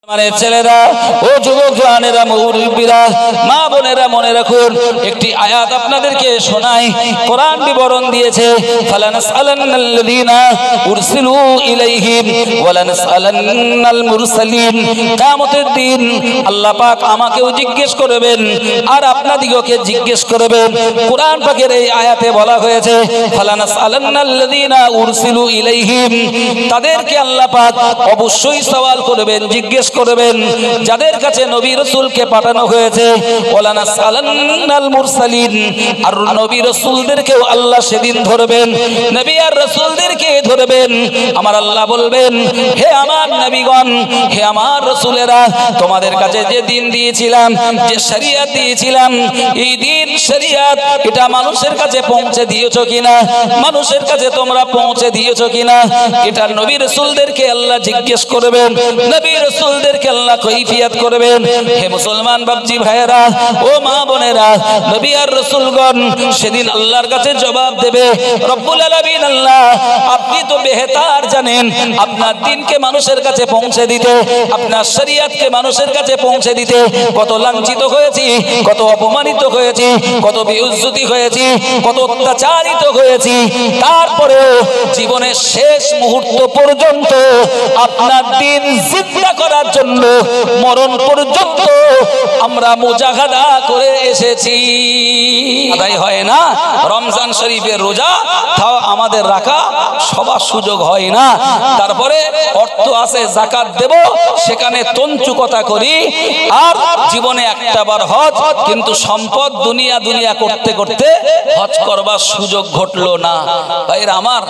মানে ছেলেরা ও যুবক জওয়ানেরা মুরব্বিরা মা বোনেরা মনে রাখুন একটি আয়াত আপনাদেরকে শোনাই। কোরআন বিবরণ দিয়েছে ফালানাসআলান্নাল্লাযীনা উরসিলু ইলাইহিম ওয়ালানাসআলান্নাল মুরসালিন। কিয়ামতের দিন আল্লাহ পাক আমাকেও জিজ্ঞেস করবেন আর আপনাদিগকে জিজ্ঞেস করবেন। কোরআন পাকের এই আয়াতে বলা হয়েছে ফালানাসআলান্নাল্লাযীনা উরসিলু ইলাইহিম, তাদেরকে আল্লাহ পাক অবশ্যই সওয়াল করবেন, জিজ্ঞেস করবেন যাদের কাছে নবী রাসূলকে পাঠানো হয়েছে। ওয়ালানাসআলান্নাল মুরসালিন, আর নবী রাসূলদেরকেও আল্লাহ সেদিন ধরবেন, নবী আর রাসূলদেরকে ধরবেন। আমার আল্লাহ বলবেন, হে আমার নবীগণ, হে আমার রাসূলেরা, তোমাদের কাছে যে দিন দিয়েছিলাম, যে শরীয়ত দিয়েছিলাম, এই দিন শরীয়ত এটা মানুষের কাছে পৌঁছে দিয়েছো কিনা, মানুষের কাছে তোমরা পৌঁছে দিয়েছো কিনা, এটা নবী রাসূলদেরকে আল্লাহ জিজ্ঞেস করবেন, নবী রাসূলদেরকে আল্লাহ কৈফিয়ত করবেন। হে মুসলমান বাপজি ভাইয়েরা, ও মা বোনেরা, নবী আর রাসূলগণ সেদিন আল্লাহর কাছে জবাব দেবে। রব্বুল আলামিন আল্লাহ, আপনি তো বেহতার জানেন আপনার দিনকে মানুষের কাছে পৌঁছে দিতে, আপনার শরীয়তকে মানুষের কাছে পৌঁছে দিতে কত লাঞ্ছিত হয়েছি, কত অপমানিত হয়েছি, কত বেইজ্জতি হয়েছি, কত অত্যাচারিত হয়েছি। তারপরে জীবনের শেষ মুহূর্ত পর্যন্ত আপনার দিন জিন্দা করার জন্য মরণ পর্যন্ত আমরা মুজাহাদা করে এসেছি। আদায় হয় না রমজান শরীফের রোজা, তাও আমাদের রাখা সবার সুযোগ হয় না। তারপরে অর্থ আছে যাকাত দেব, সেখানে তঞ্চুকতা করি, আর জীবনে একটাবার হজ, কিন্তু সম্পদ দুনিয়া দুনিয়া করতে করতে হজ করবার সুযোগ ঘটলো না। ভাইরা আমার,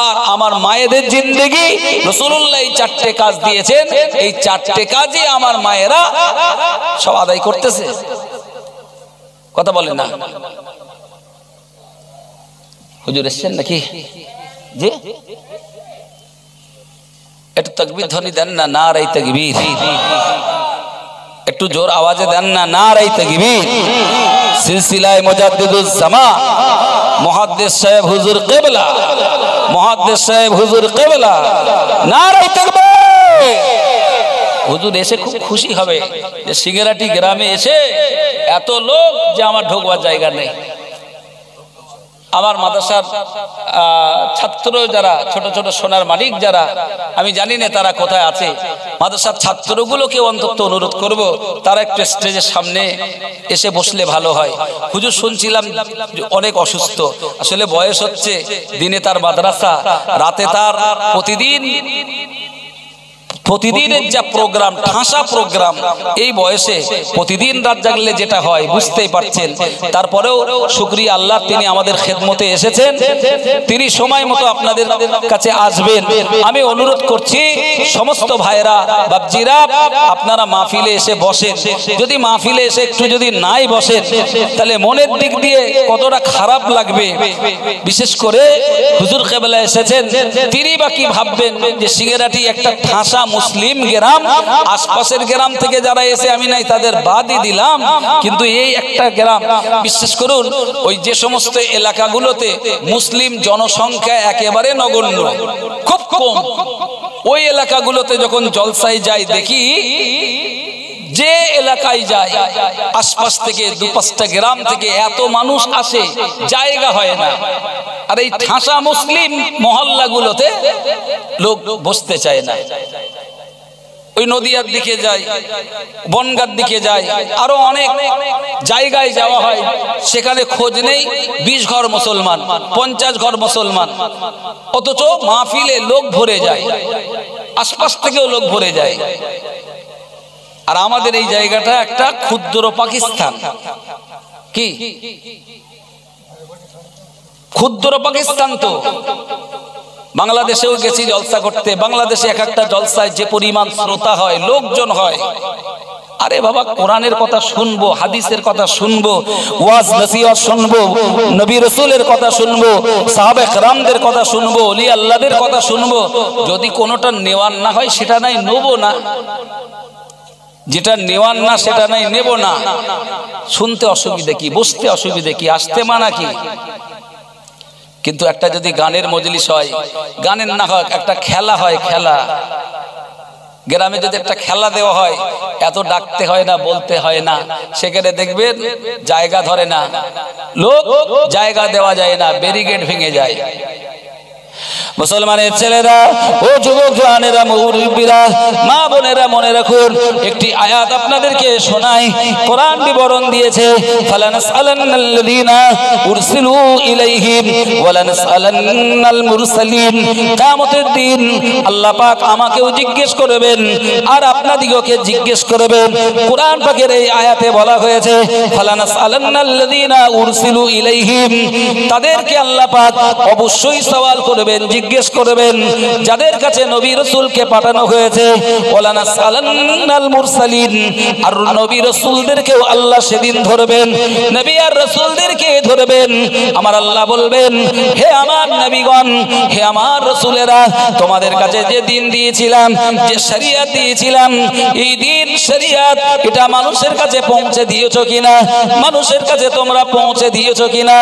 আর আমার মায়েদের জিন্দেগি রাসূলুল্লাহ এই চারটে কাজ দিয়েছেন, এই চারটে কাজই আমার মায়েরা সব আদায় করতেছে। কথা বলেন না? হুজুর এসছেন নাকি? জি, একটু তাকবীর ধ্বনি দেন না, নারায়ে তাকবীর। একটু জোর আওয়াজে দেন না, নারায়ে তাকবীর। সিলসিলায়ে মুজাদ্দিদুজ জামা মুহাদ্দিস সাহেব হুজুর কিবলা, মুহাদ্দিস সাহেব হুজুর কিবলা, নারায়ে তাকবীর। হুজুর এসে খুব খুশি হবে যে সিঙ্গেরাটি গ্রামে এসে এত লোক যে আমার ঢোকবার জায়গা নেই। আমার মাদ্রাসার ছাত্র যারা, ছোট ছোট সোনার মালিক যারা, আমি জানি না তারা কোথায় আছে, মাদ্রাসার ছাত্রগুলোকে অন্তত অনুরোধ করব তারা একটু স্টেজের সামনে এসে বসলে ভালো হয়। হুজুর শুনছিলাম অনেক অসুস্থ, আসলে বয়স হচ্ছে, দিনে তার মাদ্রাসা, রাতে তার প্রতিদিনের যা প্রোগ্রাম, ঠাসা প্রোগ্রাম, এই বয়সে প্রতিদিন রাত জাগলে যেটা হয় বুঝতেই পারছেন। তারপরেও শুকরিয়া আল্লাহ, তিনি আমাদের খেদমতে এসেছেন, তিনি সময় মতো আপনাদের কাছে আসবেন। আমি অনুরোধ করছি সমস্ত ভাইরা বাপজিরা, আপনারা মাহফিলে এসে বসেন। যদি মাহফিলে এসে একটু যদি নাই বসেন, তাহলে মনের দিক দিয়ে কতটা খারাপ লাগবে। বিশেষ করে হুজুর কিবলা এসেছেন, তিনি বা কি ভাববেন যে সিঙ্গেরাটি একটা ঠাসা মুসলিম গ্রাম, আশপাশের গ্রাম থেকে যারা এসে আমি নাই তাদের বাদই দিলাম, কিন্তু এই একটা গ্রাম, বিশ্বাস করুন ওই যে সমস্ত এলাকাগুলোতে মুসলিম জনসংখ্যা একেবারে নগণ্য, খুব কম, ওই এলাকাগুলোতে যখন জলসায় যাই দেখি, যে এলাকায় যায় আশপাশ থেকে ২-৫টা গ্রাম থেকে এত মানুষ আসে, জায়গা হয় না। আর এই ঠাসা মুসলিম মহল্লাগুলোতে লোক বসতে চায় না। ওই নদিয়ার দিকে যায়, বনগাঁর দিকে যায়, আরো অনেক জায়গায় যাওয়া হয়, সেখানে খোঁজ নেই ২০ ঘর মুসলমান, ৫০ ঘর মুসলমান, অথচ মাহফিলে লোক ভরে যায়, আশপাশ থেকেও লোক ভরে যায়। আর আমাদের এই জায়গাটা একটা ক্ষুদ্র পাকিস্তান। কি ক্ষুদ্র পাকিস্তান? তো বাংলাদেশেও গেছি জলসা করতে, বাংলাদেশে এক একটা জলসায় যে পরিমাণ শ্রোতা হয়, লোকজন হয়, আরে বাবা কোরআনের কথা শুনবো, হাদিসের কথা শুনবো, ওয়াজ নসিহত শুনবো, নবী রাসূলের কথা শুনবো, সাহাবা কেরামদের কথা শুনবো, ওলি আল্লাহদের কথা শুনবো। যদি কোনোটা নেওয়ার না হয় সেটা নাই নেবো না, যেটা নেওয়ার না সেটা নাই নেব না। শুনতে অসুবিধে কি, বসতে অসুবিধে কি, আসতে মানা কি? কিন্তু একটা যদি গানের মজলিস হয়, গানের না হয় একটা খেলা হয়, খেলা গ্রামে যদি একটা খেলা দেওয়া হয়, এত ডাকতে হয় না, বলতে হয় না, সেখানে দেখবেন জায়গা ধরে না, লোক জায়গা দেওয়া যায় না, ব্যারিকেড ভেঙে যায়। মুসলমানের ছেলেরা ও যুবক জওয়ানেরা, মুরব্বীরা, মা বোনেরা, মনে রাখুন একটি আয়াত আপনাদেরকে শোনাই। কোরআন বিবরণ দিয়েছে, ফালানাসআলান্নাল্লাযীনা উরসিলু ইলাইহিম ওয়ালানাসআলান্নাল মুরসালিন। কিয়ামতের দিন আল্লাহ পাক আমাকেও জিজ্ঞেস করবেন আর আপনাদিগকে জিজ্ঞেস করবেন। কোরআন পাকের এই আয়াতে বলা হয়েছে ফালানাসআলান্নাল্লাযীনা উরসিলু ইলাইহিম, তাদেরকে আল্লাহ পাক অবশ্যই সওয়াল করবেন, জিজ্ঞেস করবেন যাদের কাছে নবী রাসূলকে পাঠানো হয়েছে। ওয়ালানাসআলান্নাল মুরসালিন, আর নবী রাসূলদেরকেও আল্লাহ সেদিন ধরবেন, নবী আর রাসূলদেরকে ধরবেন। আমার আল্লাহ বলবেন, হে আমার নবীগণ, হে আমার রাসূলেরা, তোমাদের কাছে যে দিন দিয়েছিলাম, যে শরীয়ত দিয়েছিলাম, এই দিন শরীয়ত এটা মানুষের কাছে পৌঁছে দিয়েছো কিনা, মানুষের কাছে তোমরা পৌঁছে দিয়েছো কিনা,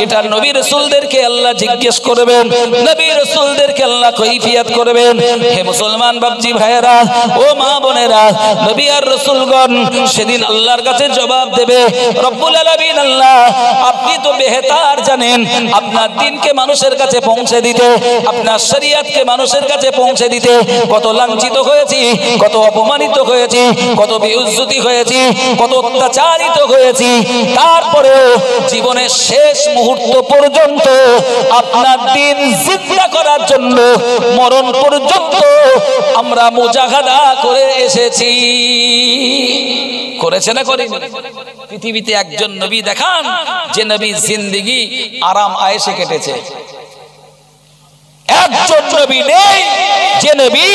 এটা নবী রাসূলদেরকে আল্লাহ জিজ্ঞেস করবেন, নবী রাসূলদেরকে আল্লাহ কৈফিয়ত করবেন। হে মুসলমান বাপজি ভাইয়েরা, ও মা বোনেরা, নবী আর রাসূলগণ সেদিন আল্লাহর কাছে জবাব দেবে। রব্বুল আলামিন আল্লাহ, আপনি তো বেহতার জানেন আপনার দ্বীনকে মানুষের কাছে পৌঁছে দিতে, আপনার শরীয়তকে মানুষের কাছে পৌঁছে দিতে কত লাঞ্ছিত হয়েছি, কত অপমানিত হয়েছি, কত বেইজ্জতি হয়েছি, কত অত্যাচারিত হয়েছি, তারপরেও জীবনের শেষ মুহূর্ত পর্যন্ত আপনার দ্বীন জিন্দা করার জন্য মরণ পর্যন্ত আমরা মুজাহাদা করে এসেছি। করেছে না করেনি? পৃথিবীতে একজন নবী দেখান যে নবী জিন্দেগি আরাম আয়েশে কেটেছে। একজন নবী নেই যে নবী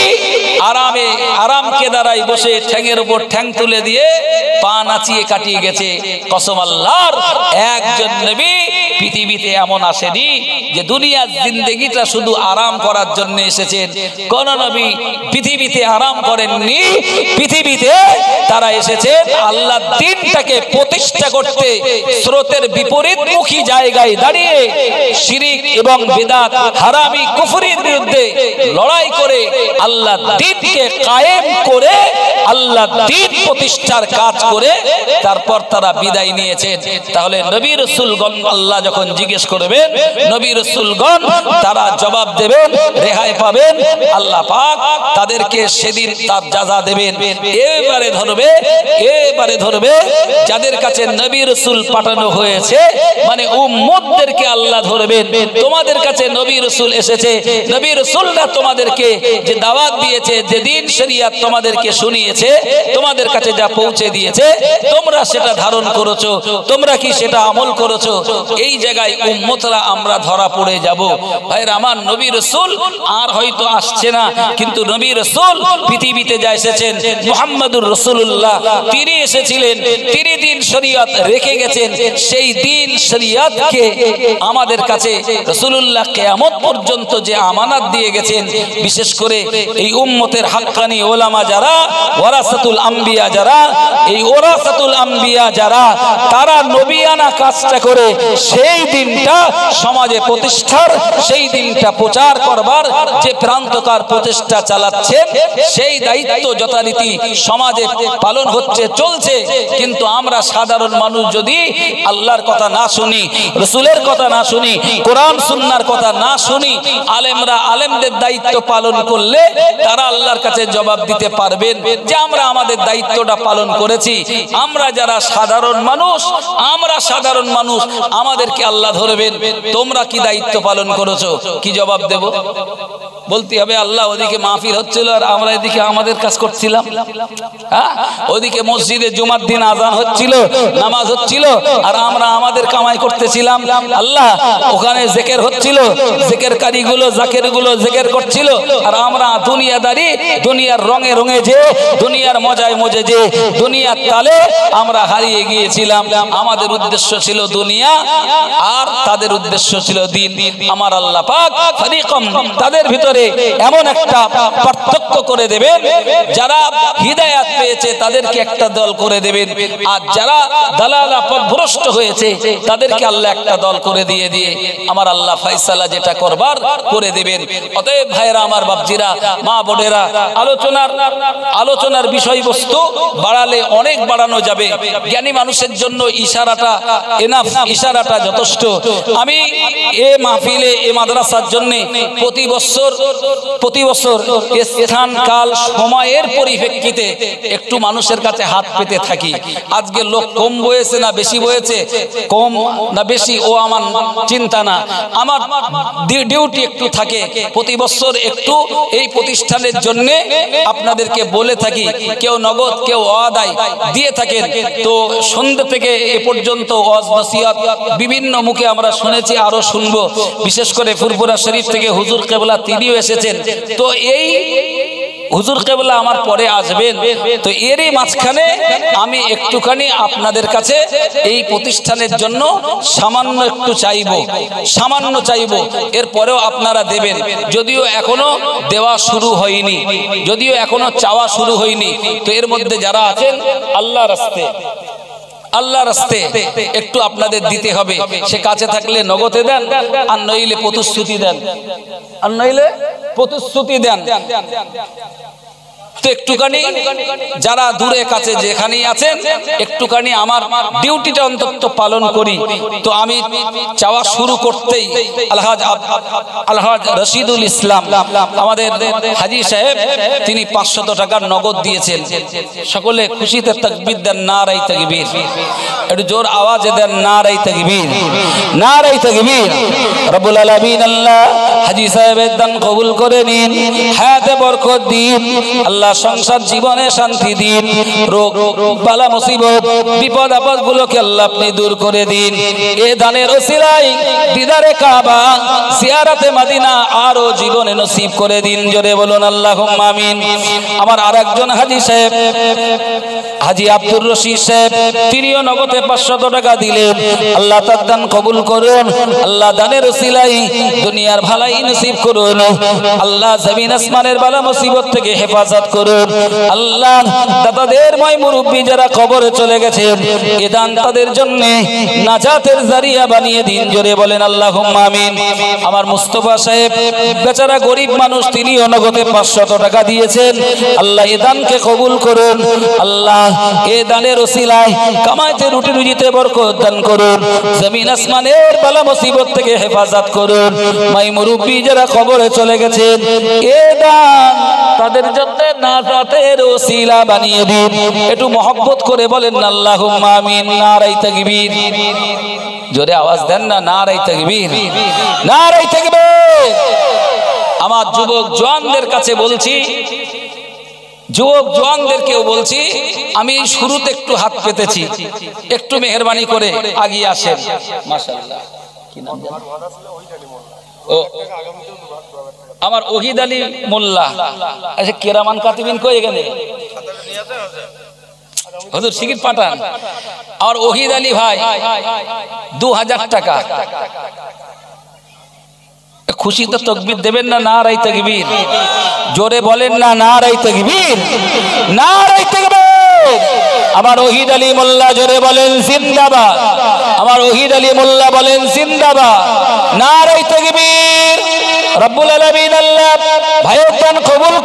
আরামকে দাঁড়াই বসে ঠ্যাঙের উপর ঠ্যাং তুলে দিয়ে পা নাচিয়ে কাটিয়ে গেছে। কসম আল্লাহর, একজন নবী পৃথিবীতে এমন আসেনি যে দুনিয়ার জিন্দেগিটা শুধু আরাম করার জন্য এসেছেন। কোন নবী পৃথিবীতে আরাম করেননি, পৃথিবীতে তারা এসেছেন আল্লাহর দ্বীনটাকে প্রতিষ্ঠা করতে, স্রোতের বিপরীতমুখী জায়গায় দাঁড়িয়ে শিরিক এবং বিদআত, হারামি, কুফরির বিরুদ্ধে লড়াই করে আল্লাহর দ্বীনকে কায়েম করে আল্লাহর দ্বীন প্রতিষ্ঠার কাজ করে তারপর তারা বিদায় নিয়েছেন। তাহলে নবী রাসূলগণ আল্লাহ যখন জিজ্ঞেস করবেন, নবী রাসূলগণ তারা জবাব দেবেন, রেহাই পাবেন, আল্লাহ পাক তাদেরকে সেদিন তার জাযা দেবেন। এবারে ধরবে যাদের কাছে নবী রাসূল পাঠানো হয়েছে, মানে উম্মতদেরকে আল্লাহ ধরবেন। তোমাদের কাছে নবী রাসূল এসেছে, নবী রাসূলরা তোমাদেরকে যে দাওয়াত দিয়েছে, যে দিন শরীয়ত তোমাদেরকে শুনিয়েছে, তোমাদের কাছে যা পৌঁছে দিয়েছে, তোমরা সেটা ধারণ করেছো, তোমরা কি সেটা আমল করেছো? এই জায়গায় উম্মতরা আমরা ধরা পড়ে যাব। ভাইরা আমার, নবী রাসূল আর হয়তো আসছে না, কিন্তু নবী রাসূল পৃথিবীতে যা এসেছেন, মুহাম্মদুর রাসূলুল্লাহ তিনি এসেছিলেন, তিনি দিন শরীয়ত রেখে গেছেন। সেই দিন শরীয়তকে আমাদের কাছে রাসূলুল্লাহ কিয়ামত পর্যন্ত যে আমানত দিয়ে গেছেন, বিশেষ করে এই উম্মতের হাক্কানি ওলামা যারা, ওয়ারাসাতুল আম্বিয়া যারা, এই ওয়ারাসাতুল আম্বিয়া যারা, তারা নবিয়ানা কাজটা করে সেই দিনটা সমাজে প্রতিষ্ঠার, সেই দিনটা প্রচার করবার যে প্রান্তকার প্রচেষ্টা চালাচ্ছেন, সেই দায়িত্ব যথারীতি সমাজে পালন হচ্ছে, চলছে। কিন্তু আমরা সাধারণ মানুষ যদি আল্লাহর কথা না শুনি, রাসূলের কথা না শুনি, কোরআন সুন্নাহর কথা না শুনি, আলেমরা আলেমদের দায়িত্ব পালন করলে তারা আল্লাহর কাছে জবাব দিতে পারবেন যে আমরা আমাদের দায়িত্বটা পালন করেছি। আমরা যারা সাধারণ মানুষ, আমাদেরকে আল্লাহ ধরবেন, তোমরা কি দায়িত্ব পালন করেছো? কি জবাব দেব? বলতে হবে আল্লাহ ওদিকে মাহফিল হচ্ছিল আর আমরা এদিকে আমাদের কাজ করছিলাম। হ্যাঁ, ওদিকে মসজিদে জুমার দিন আজান হচ্ছিল, নামাজ হচ্ছিল, আর আমরা আমাদের কামাই করতেছিলাম। আল্লাহ ওখানে জিকির হচ্ছিল, জিকিরকারীগুলো জাকিরগুলো জিকির করছিল, আর আমরা দুনিয়াদারি, দুনিয়ার রঙে রঙে যে, দুনিয়ার মজায় মজে যে, দুনিয়ার তালে আমরা হারিয়ে গিয়েছিলাম। আমাদের উদ্দেশ্য ছিল দুনিয়া আর তাদের উদ্দেশ্য ছিল দিন। আমার আল্লাহ পাক ফারিকাম, তাদের ভিতরে এমন একটা পার্থক্য করে দেবেন, যারা হিদায়াত পেয়েছে হয়েছে তাদেরকে একটা দল করে দেবেন, আর যারা দালালা পথভ্রষ্ট হয়েছে তাদেরকে আল্লাহ একটা দল করে দিয়ে আমার আল্লাহ ফয়সালা যেটা করবার করে দেবেন। অতএব ভাইরা আমার, বাপজিরা, মা বোনেরা, আলোচনার বিষয়বস্তু বাড়ালে অনেক বাড়ানো যাবে। জ্ঞানী মানুষের জন্য ইশারাটা এনাফ, ইশারাটা যথেষ্ট। আমি এ মাহফিলে, এ মাদ্রাসার জন্য প্রতি বছর স্থান কাল সময়ের পরিপ্রেক্ষিতে একটু মানুষের কাছে হাত পেতে থাকি। আজকে লোক কম বয়েছে না বেশি বয়েছে, কম না বেশি ও আমার চিন্তা না, আমার ডিউটি একটু থাকে। প্রতি বছর একটু এই প্রতিষ্ঠানের জন্য আপনাদেরকে বলে থাকি, কেউ নগদ কেউ আদায় দিয়ে থাকেন। তো সন্ধ্যা থেকে এ পর্যন্ত ওয়াজ নসিহত বিভিন্ন মুখে আমরা শুনেছি, আরো শুনবো। বিশেষ করে ফুরফুরা শরীফ থেকে হুজুর কেবলা তিনিও এসেছেন। তো এই হুজুর কেবলা আমার পরে আসবেন, তো এরই মাঝখানে আমি একটুখানি আপনাদের কাছে এই প্রতিষ্ঠানের জন্য সামান্য একটু চাইবো, এরপরেও আপনারা দেবেন। যদিও এখনো দেওয়া শুরু হয়নি, যদিও এখনো চাওয়া শুরু হয়নি, তো এর মধ্যে যারা আছেন আল্লাহ রাস্তে একটু আপনাদের দিতে হবে। সে কাছে থাকলে নগদে দেন, আর নইলে প্রতিশ্রুতি দেন, তো একটুখানি যারা দূরে কাছে যেখানেই আছেন একটুখানি আমার ডিউটিটা অন্তত পালন করি। তো আমি চাওয়া শুরু করতেই আলহাজ রশিদুল ইসলাম আমাদের হাজী সাহেব তিনি 500 টাকার নগদ দিয়েছেন। সকলে খুশিতে তাকবীর দেন, নারায়ে তাকবীর, একটু জোর আওয়াজে দেন, নারায়ে তাকবীর, নারায়ে তাকবীর। রব্বুল আলামিন আল্লাহ হাজী সাহেবের দান কবুল করে নিন, হায়াতে বরকত দিন, আল্লাহ সংসার জীবনে শান্তি দিন, রোগ বালা মুসিবত বিপদ আপদ গুলোকে আল্লাহ আপনি দূর করে দিন। এ দানের ওসিলায় দিদারে কাবা, জিয়ারতে মদিনা আরো জীবনে নসিব করে দিন। জোরে বলুন আল্লাহুম্মা আমিন। আমার আরেকজন হাজী সাহেব, হাজী আব্দুর রশিদ সাহেব, তিনিও নগদে 500 টাকা দিলেন। আল্লাহ তার দান কবুল করুন, আল্লাহ দানের ওসিলায় দুনিয়ার ভালাই নসিব করুন, আল্লাহ জমিন আসমানের বালা মুসিবত থেকে হেফাজত করুন। আল্লাহ দাদাদের মাই মুরব্বী যারা কবরে চলে গেছেন, এ দান তাদের জন্য নাজাতের জারিয়া বানিয়ে দিন। জোরে বলেন আল্লাহুম্মা আমিন। আমার মুস্তাফা সাহেব বেচারা গরিব মানুষ, তিনিও নগদে 500 টাকা দিয়েছেন। আল্লাহ এ দানকে কবুল করুন, আল্লাহ এ দানের ওসিলায় কামাইতে রুটি রুজিতে বরকত দান করুন, জমিন আসমানের বালা মুসিবত থেকে হেফাজত করুন। মাই মুরব্বী যারা কবরে চলে গেছেন, এ দান তাদের জন্য নাজাতের ওসিলা বানিয়ে দিন। একটু মহব্বত করে বলেন আল্লাহুম্মা আমিন। নারায়ে তাকবীর, জোরে আওয়াজ দেন না, নারায়ে তাকবীর, নারায়ে তাকবীর। আমার যুবক জওয়ানদের কাছে বলছি, যুবক জওয়ানদেরকেও বলছি, আমি শুরুতে একটু হাত পেতেছি, একটু মেহেরবানি করে আগিয়ে আসেন। মাশাআল্লাহ, কি নাম জানেন? ও আমার ওহিদ আলী মোল্লা। আচ্ছা, কেরামান কাতিবিন কই এখানে? হুজুর শিগগির পাঠান। আর ওহিদ আলী ভাই 2000 টাকা। খুশিতে তাকবীর দেবেন না, নারায়ে তাকবীর, জোরে বলেন না, নারায়ে তাকবীর, নারায়ে তাকবীর। আমার ওহিদ আলী মোল্লা জোরে বলেন জিন্দাবাদ, আমার ওহিদ আলী মোল্লা বলেন জিন্দাবাদ, নারায়ে তাকবীর। রব্বুল আলামিন আল্লাহ ভাইয়ের দান কবুল